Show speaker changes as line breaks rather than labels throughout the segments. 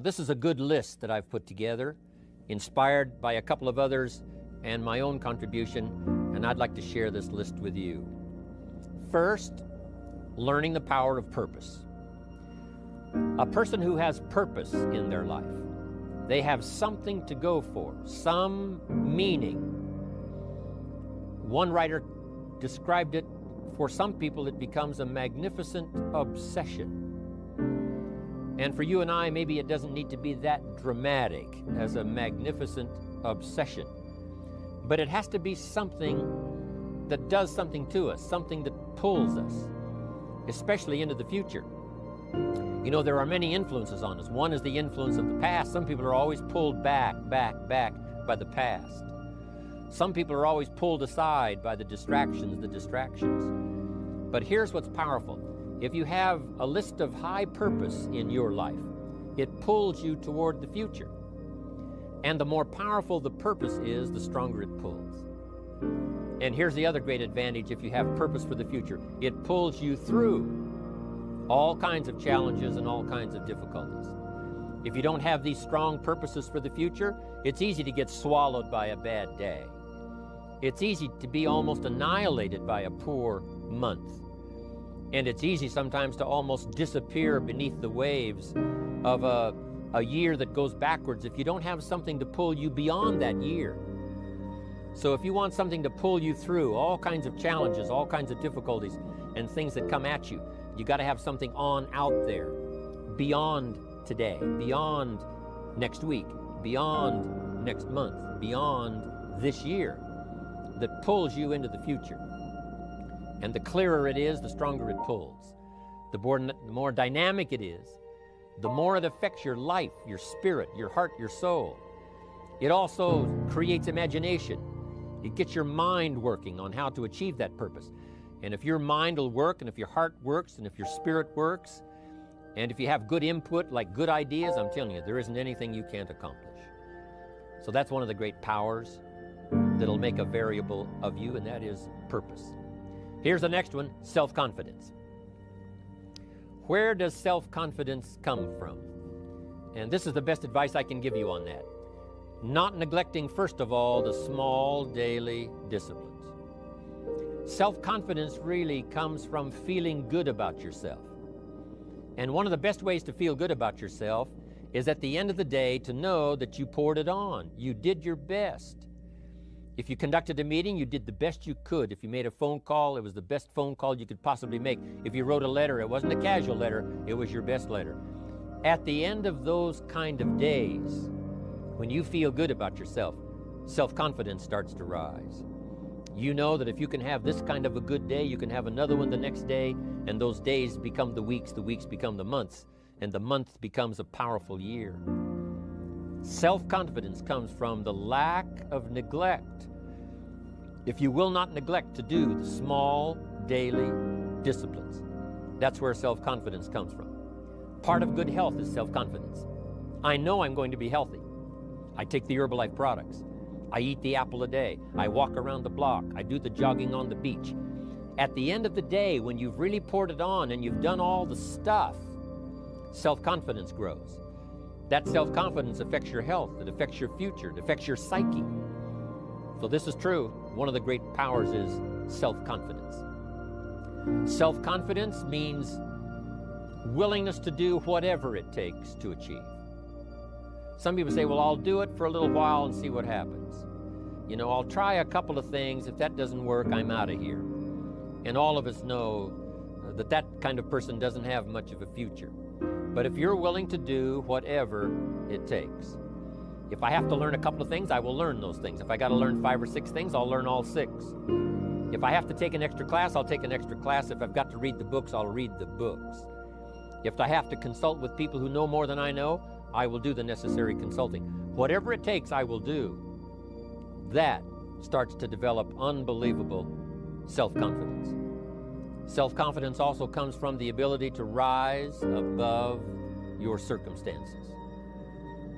This is a good list that I've put together, inspired by a couple of others and my own contribution, and I'd like to share this list with you. First, learning the power of purpose. A person who has purpose in their life, they have something to go for, some meaning. One writer described it, for some people it becomes a magnificent obsession. And for you and I, maybe it doesn't need to be that dramatic as a magnificent obsession. But it has to be something that does something to us, something that pulls us, especially into the future. You know, there are many influences on us. One is the influence of the past. Some people are always pulled back by the past. Some people are always pulled aside by the distractions. But here's what's powerful. If you have a list of high purpose in your life, it pulls you toward the future. And the more powerful the purpose is, the stronger it pulls. And here's the other great advantage if you have purpose for the future. It pulls you through all kinds of challenges and all kinds of difficulties. If you don't have these strong purposes for the future, it's easy to get swallowed by a bad day. It's easy to be almost annihilated by a poor month. And it's easy sometimes to almost disappear beneath the waves of a year that goes backwards if you don't have something to pull you beyond that year. So if you want something to pull you through all kinds of challenges, all kinds of difficulties, and things that come at you, you got to have something on out there, beyond today, beyond next week, beyond next month, beyond this year, that pulls you into the future. And the clearer it is, the stronger it pulls. The more dynamic it is, the more it affects your life, your spirit, your heart, your soul. It also creates imagination. It gets your mind working on how to achieve that purpose. And if your mind will work, and if your heart works, and if your spirit works, and if you have good input, like good ideas, I'm telling you, there isn't anything you can't accomplish. So that's one of the great powers that'll make a variable of you, and that is purpose. Here's the next one, self-confidence. Where does self-confidence come from? And this is the best advice I can give you on that. Not neglecting, first of all, the small daily disciplines. Self-confidence really comes from feeling good about yourself. And one of the best ways to feel good about yourself is at the end of the day to know that you poured it on. You did your best. If you conducted a meeting, you did the best you could. If you made a phone call, it was the best phone call you could possibly make. If you wrote a letter, it wasn't a casual letter, it was your best letter. At the end of those kind of days, when you feel good about yourself, self-confidence starts to rise. You know that if you can have this kind of a good day, you can have another one the next day, and those days become the weeks become the months, and the month becomes a powerful year. Self-confidence comes from the lack of neglect. If you will not neglect to do the small daily disciplines, that's where self-confidence comes from. Part of good health is self-confidence. I know I'm going to be healthy. I take the Herbalife products. I eat the apple a day. I walk around the block. I do the jogging on the beach. At the end of the day, when you've really poured it on and you've done all the stuff, self-confidence grows. That self-confidence affects your health. It affects your future. It affects your psyche. So this is true. One of the great powers is self-confidence. Self-confidence means willingness to do whatever it takes to achieve. Some people say, well, I'll do it for a little while and see what happens. You know, I'll try a couple of things. If that doesn't work, I'm out of here. And all of us know that that kind of person doesn't have much of a future. But if you're willing to do whatever it takes, if I have to learn a couple of things, I will learn those things. If I got to learn 5 or 6 things, I'll learn all 6. If I have to take an extra class, I'll take an extra class. If I've got to read the books, I'll read the books. If I have to consult with people who know more than I know, I will do the necessary consulting. Whatever it takes, I will do. That starts to develop unbelievable self-confidence. Self-confidence also comes from the ability to rise above your circumstances,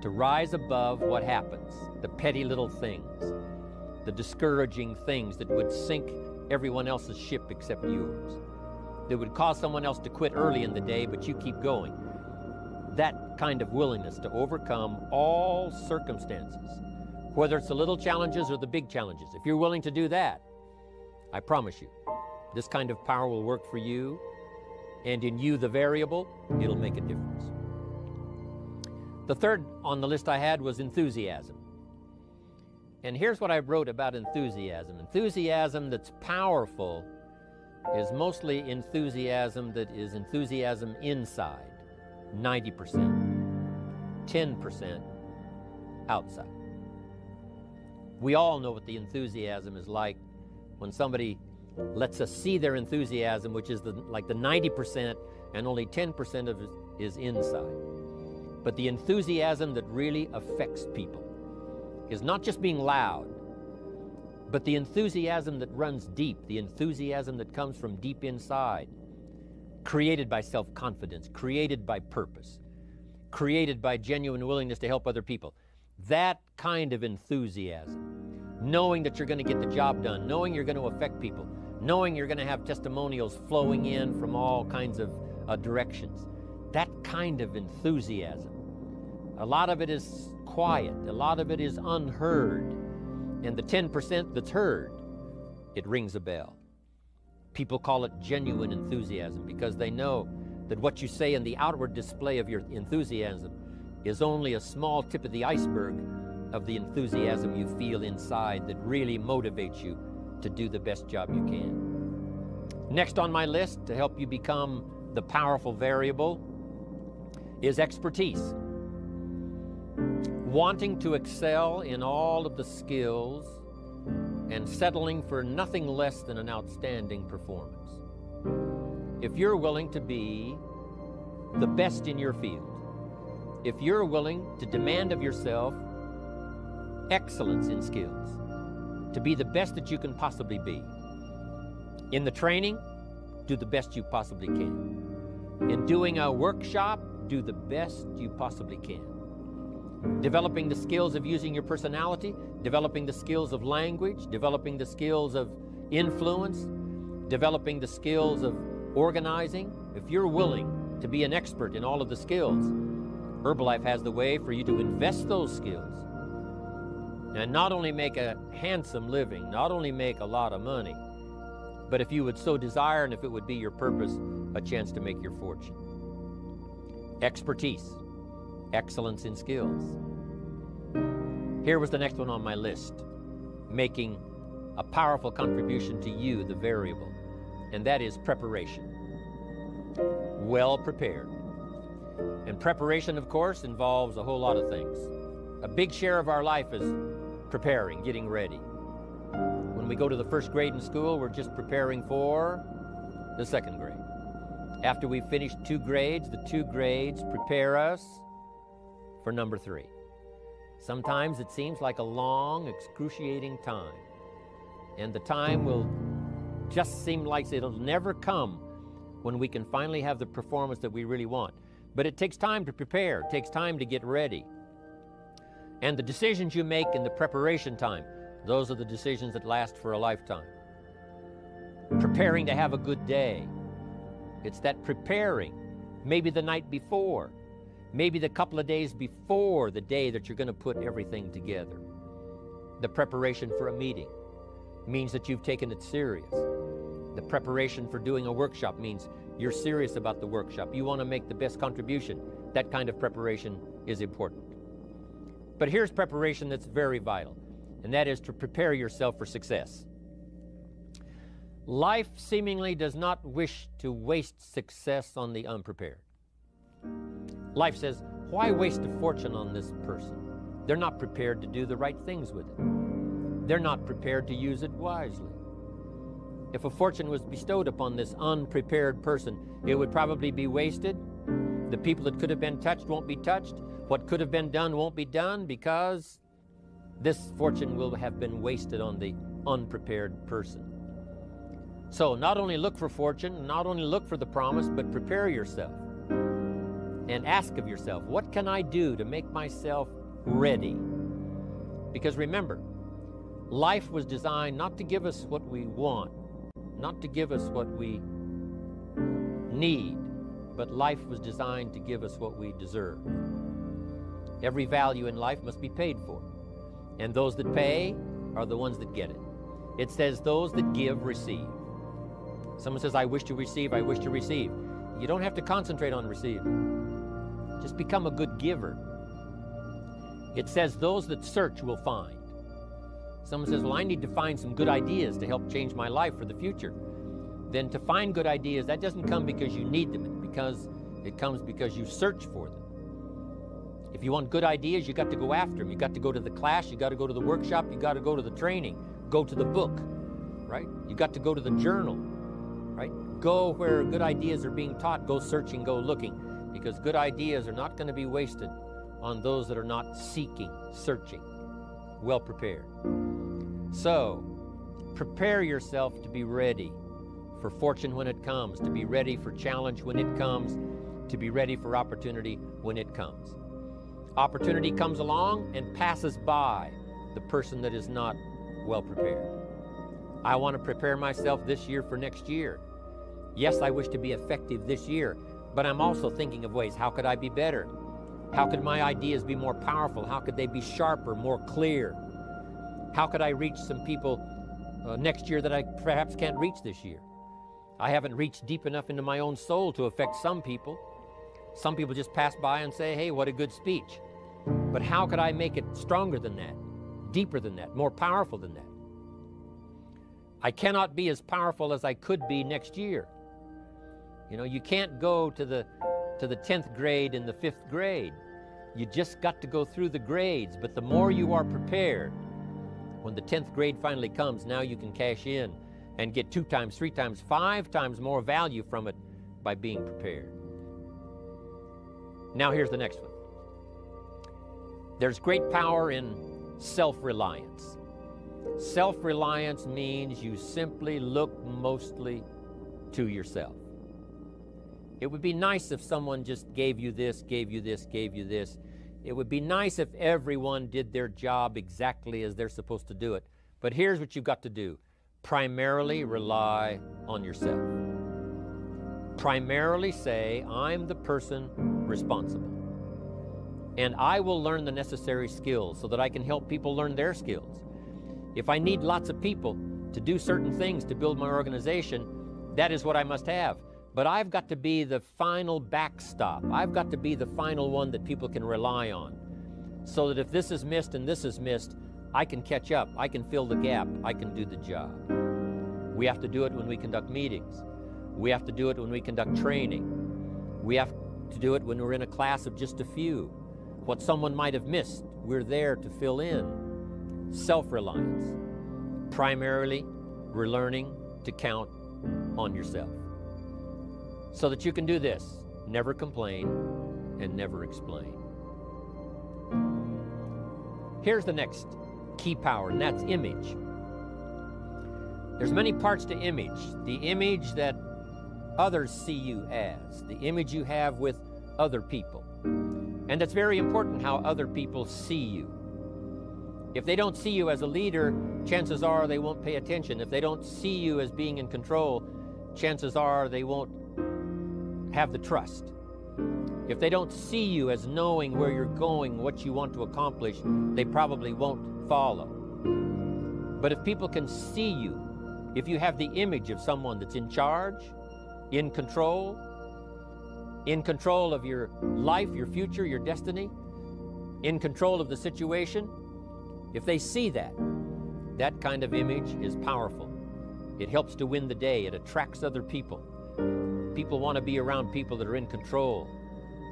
to rise above what happens, the petty little things, the discouraging things that would sink everyone else's ship except yours, that would cause someone else to quit early in the day, but you keep going. That that kind of willingness to overcome all circumstances, whether it's the little challenges or the big challenges. If you're willing to do that, I promise you, this kind of power will work for you, and in you, the variable, it'll make a difference. The third on the list I had was enthusiasm. And here's what I wrote about enthusiasm. Enthusiasm that's powerful is mostly enthusiasm that is enthusiasm inside, 90%, 10% outside. We all know what the enthusiasm is like when somebody lets us see their enthusiasm, which is like the 90%, and only 10% of it is inside. But the enthusiasm that really affects people is not just being loud, but the enthusiasm that runs deep, the enthusiasm that comes from deep inside, created by self-confidence, created by purpose, created by genuine willingness to help other people. That kind of enthusiasm, knowing that you're going to get the job done, knowing you're going to affect people, knowing you're going to have testimonials flowing in from all kinds of directions. That kind of enthusiasm. A lot of it is quiet. A lot of it is unheard. And the 10% that's heard, it rings a bell. People call it genuine enthusiasm because they know that what you say in the outward display of your enthusiasm is only a small tip of the iceberg of the enthusiasm you feel inside that really motivates you to do the best job you can. Next on my list to help you become the powerful variable is expertise. Wanting to excel in all of the skills and settling for nothing less than an outstanding performance. If you're willing to be the best in your field, if you're willing to demand of yourself excellence in skills, to be the best that you can possibly be. In the training, do the best you possibly can. In doing a workshop, do the best you possibly can. Developing the skills of using your personality, developing the skills of language, developing the skills of influence, developing the skills of organizing. If you're willing to be an expert in all of the skills, Herbalife has the way for you to invest those skills and not only make a handsome living, not only make a lot of money, but if you would so desire and if it would be your purpose, a chance to make your fortune. Expertise, excellence in skills. Here was the next one on my list, making a powerful contribution to you, the variable, and that is preparation. Well prepared. And preparation, of course, involves a whole lot of things. A big share of our life is preparing, getting ready. When we go to the first grade in school, we're just preparing for the second grade. After we've finished 2 grades, the 2 grades prepare us for number 3. Sometimes it seems like a long, excruciating time. And the time will just seem like it'll never come when we can finally have the performance that we really want. But it takes time to prepare, it takes time to get ready. And the decisions you make in the preparation time, those are the decisions that last for a lifetime. Preparing to have a good day. It's that preparing, maybe the night before, maybe the couple of days before the day that you're going to put everything together. The preparation for a meeting means that you've taken it serious. The preparation for doing a workshop means you're serious about the workshop. You want to make the best contribution. That kind of preparation is important. But here's preparation that's very vital, and that is to prepare yourself for success. Life seemingly does not wish to waste success on the unprepared. Life says, why waste a fortune on this person? They're not prepared to do the right things with it. They're not prepared to use it wisely. If a fortune was bestowed upon this unprepared person, it would probably be wasted. The people that could have been touched won't be touched. What could have been done won't be done because this fortune will have been wasted on the unprepared person. So not only look for fortune, not only look for the promise, but prepare yourself and ask of yourself, what can I do to make myself ready? Because remember, life was designed not to give us what we want, not to give us what we need, but life was designed to give us what we deserve. Every value in life must be paid for, and those that pay are the ones that get it. It says those that give receive. Someone says, I wish to receive, I wish to receive. You don't have to concentrate on receiving. Just become a good giver. It says those that search will find. Someone says, well, I need to find some good ideas to help change my life for the future. Then to find good ideas, that doesn't come because you need them, it comes because you search for them. If you want good ideas, you got to go after them. You got to go to the class, you got to go to the workshop, you got to go to the training, go to the book, right? You got to go to the journal, right? Go where good ideas are being taught, go searching, go looking, because good ideas are not going to be wasted on those that are not seeking, searching, well prepared. So, prepare yourself to be ready for fortune when it comes, to be ready for challenge when it comes, to be ready for opportunity when it comes. Opportunity comes along and passes by the person that is not well prepared. I want to prepare myself this year for next year. Yes, I wish to be effective this year, but I'm also thinking of ways, how could I be better? How could my ideas be more powerful? How could they be sharper, more clear? How could I reach some people next year that I perhaps can't reach this year? I haven't reached deep enough into my own soul to affect some people. Some people just pass by and say, hey, what a good speech. But how could I make it stronger than that, deeper than that, more powerful than that? I cannot be as powerful as I could be next year. You know, you can't go to the 10th grade in the 5th grade. You just got to go through the grades, but the more you are prepared, when the 10th grade finally comes, now you can cash in and get 2 times, 3 times, 5 times more value from it by being prepared. Now here's the next one. There's great power in self-reliance. Self-reliance means you simply look mostly to yourself. It would be nice if someone just gave you this, gave you this, gave you this. It would be nice if everyone did their job exactly as they're supposed to do it. But here's what you've got to do. Primarily rely on yourself. Primarily say, I'm the person responsible. And I will learn the necessary skills so that I can help people learn their skills. If I need lots of people to do certain things to build my organization, that is what I must have. But I've got to be the final backstop. I've got to be the final one that people can rely on. So that if this is missed and this is missed, I can catch up, I can fill the gap, I can do the job. We have to do it when we conduct meetings. We have to do it when we conduct training. We have to do it when we're in a class of just a few. What someone might have missed, we're there to fill in. Self-reliance. Primarily, we're learning to count on yourself. So that you can do this, never complain and never explain. Here's the next key power, and that's image. There's many parts to image. The image that others see you as, the image you have with other people. And it's very important how other people see you. If they don't see you as a leader, chances are they won't pay attention. If they don't see you as being in control, chances are they won't have the trust. If they don't see you as knowing where you're going, what you want to accomplish, they probably won't follow. But if people can see you, if you have the image of someone that's in charge, in control of your life, your future, your destiny, in control of the situation, if they see that, that kind of image is powerful. It helps to win the day. It attracts other people. People want to be around people that are in control,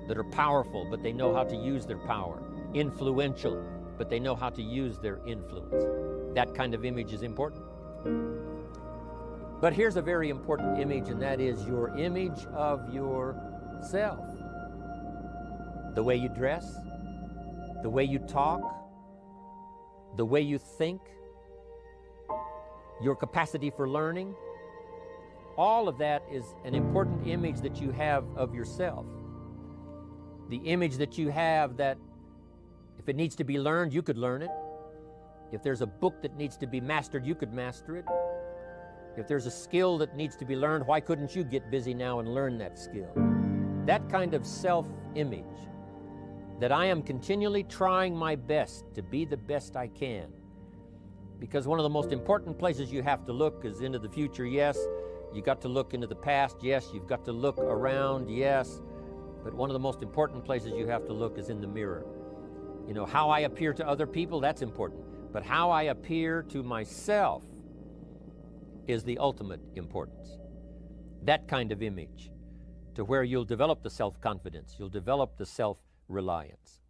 that are powerful, but they know how to use their power. Influential, but they know how to use their influence. That kind of image is important. But here's a very important image, and that is your image of yourself. The way you dress, the way you talk, the way you think, your capacity for learning, all of that is an important image that you have of yourself. The image that you have that if it needs to be learned, you could learn it. If there's a book that needs to be mastered, you could master it. If there's a skill that needs to be learned, why couldn't you get busy now and learn that skill? that kind of self-image, that I am continually trying my best to be the best I can. Because one of the most important places you have to look is into the future, yes. You got to look into the past, yes. You've got to look around, yes. But one of the most important places you have to look is in the mirror. You know, how I appear to other people, that's important. But how I appear to myself is the ultimate importance. That kind of image, to where you'll develop the self-confidence, you'll develop the self-reliance.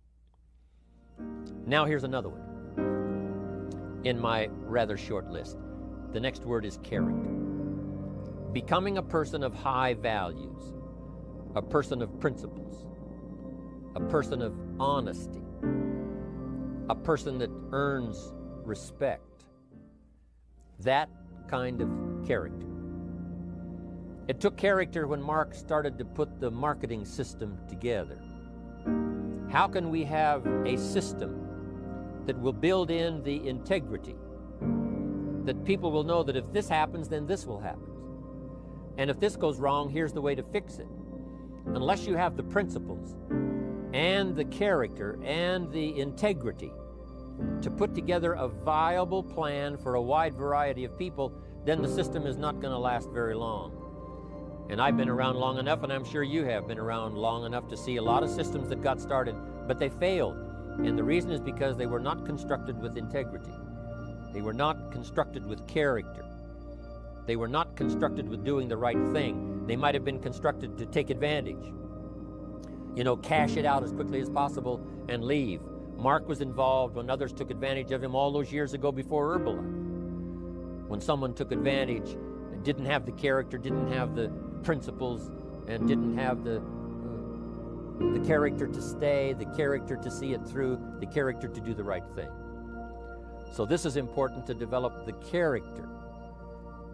Now here's another one in my rather short list. The next word is character. Becoming a person of high values, a person of principles, a person of honesty, a person that earns respect. That kind of character. It took character when Mark started to put the marketing system together. How can we have a system that will build in the integrity, that people will know that if this happens, then this will happen. And if this goes wrong, here's the way to fix it. Unless you have the principles and the character and the integrity to put together a viable plan for a wide variety of people, then the system is not going to last very long. And I've been around long enough, and I'm sure you have been around long enough to see a lot of systems that got started, but they failed. And the reason is because they were not constructed with integrity. They were not constructed with character. They were not constructed with doing the right thing. They might have been constructed to take advantage. You know, cash it out as quickly as possible and leave. Mark was involved when others took advantage of him all those years ago before Herbalife. When someone took advantage and didn't have the character, didn't have the principles, and didn't have the character to stay, the character to see it through, the character to do the right thing. So this is important, to develop the character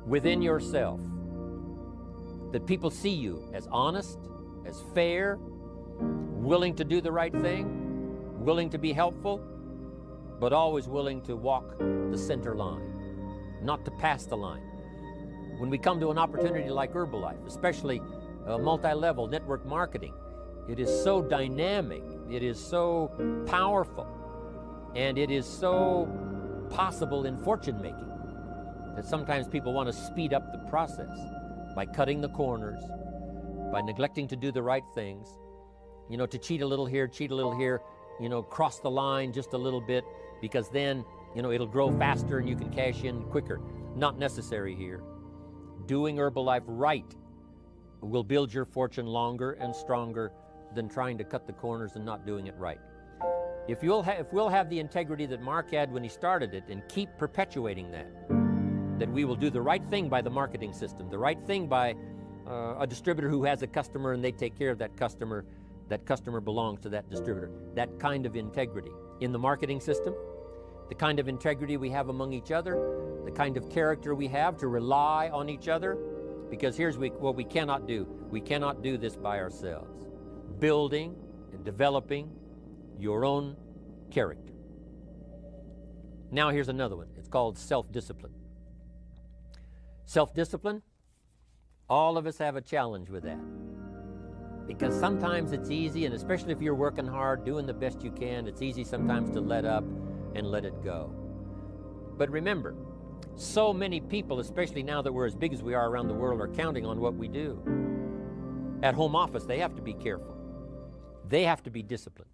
within yourself, that people see you as honest, as fair, willing to do the right thing, willing to be helpful, but always willing to walk the center line, not to pass the line. When we come to an opportunity like Herbalife, especially multi-level network marketing, it is so dynamic, it is so powerful, and it is so possible in fortune making that sometimes people want to speed up the process by cutting the corners, by neglecting to do the right things, you know, to cheat a little here, you know, cross the line just a little bit, because then, you know, it'll grow faster and you can cash in quicker. Not necessary here. Doing Herbalife right will build your fortune longer and stronger than trying to cut the corners and not doing it right. If we'll have the integrity that Mark had when he started it, and keep perpetuating that we will do the right thing by the marketing system, the right thing by a distributor who has a customer and they take care of that customer belongs to that distributor. That kind of integrity in the marketing system, the kind of integrity we have among each other, the kind of character we have to rely on each other, because here's what we cannot do. We cannot do this by ourselves. Building and developing your own character. Now here's another one. It's called self-discipline. Self-discipline, all of us have a challenge with that. Because sometimes it's easy, and especially if you're working hard, doing the best you can, it's easy sometimes to let up and let it go. But remember, so many people, especially now that we're as big as we are around the world, are counting on what we do. At home office, they have to be careful. They have to be disciplined.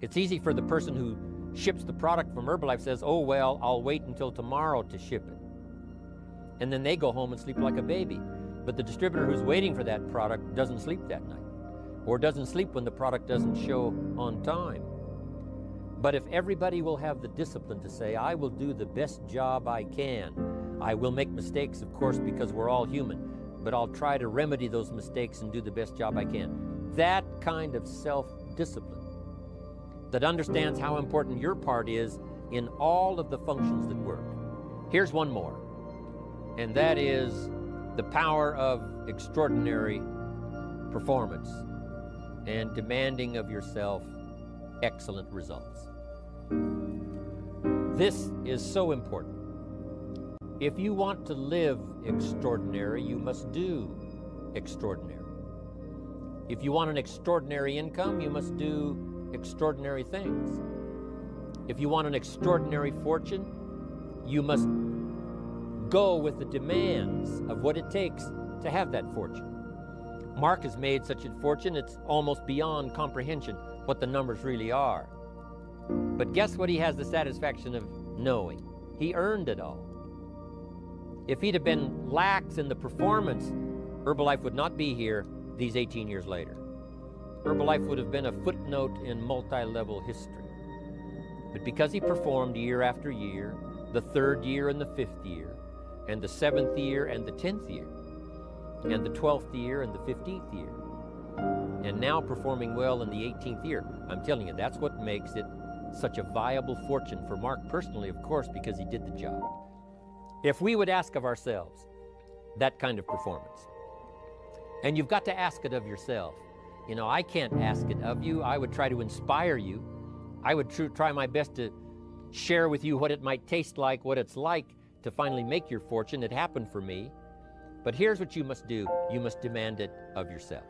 It's easy for the person who ships the product from Herbalife, says, oh, well, I'll wait until tomorrow to ship it. And then they go home and sleep like a baby. But the distributor who's waiting for that product doesn't sleep that night, or doesn't sleep when the product doesn't show on time. But if everybody will have the discipline to say, I will do the best job I can. I will make mistakes, of course, because we're all human, but I'll try to remedy those mistakes and do the best job I can. That kind of self-discipline that understands how important your part is in all of the functions that work. Here's one more, and that is the power of extraordinary performance and demanding of yourself excellent results. This is so important. If you want to live extraordinary, you must do extraordinary. If you want an extraordinary income, you must do extraordinary things. If you want an extraordinary fortune, you must go with the demands of what it takes to have that fortune. Mark has made such a fortune, it's almost beyond comprehension what the numbers really are. But guess what he has the satisfaction of knowing? He earned it all. If he'd have been lax in the performance, Herbalife would not be here these 18 years later. Herbalife would have been a footnote in multi-level history. But because he performed year after year, the 3rd year and the 5th year, and the 7th year and the 10th year, and the 12th year and the 15th year, and now performing well in the 18th year, I'm telling you, that's what makes it such a viable fortune for Mark personally, of course, because he did the job. If we would ask of ourselves that kind of performance, and you've got to ask it of yourself. You know, I can't ask it of you. I would try to inspire you. I would try my best to share with you what it might taste like, what it's like to finally make your fortune. It happened for me. But here's what you must do. You must demand it of yourself.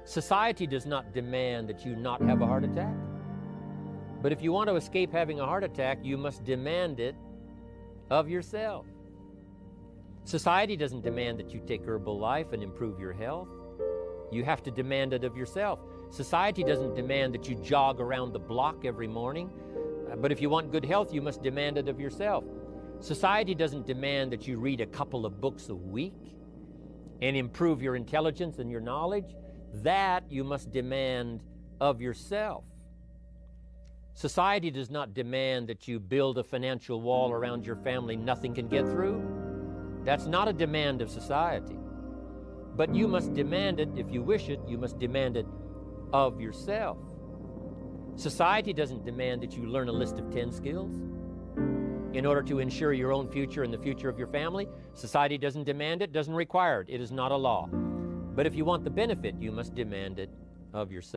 Society does not demand that you not have a heart attack. But if you want to escape having a heart attack, you must demand it of yourself. Society doesn't demand that you take Herbalife and improve your health. You have to demand it of yourself. Society doesn't demand that you jog around the block every morning. But if you want good health, you must demand it of yourself. Society doesn't demand that you read a couple of books a week and improve your intelligence and your knowledge. That you must demand of yourself. Society does not demand that you build a financial wall around your family nothing can get through. That's not a demand of society. But you must demand it, if you wish it, you must demand it of yourself. Society doesn't demand that you learn a list of 10 skills in order to ensure your own future and the future of your family. Society doesn't demand it, doesn't require it. It is not a law. But if you want the benefit, you must demand it of yourself.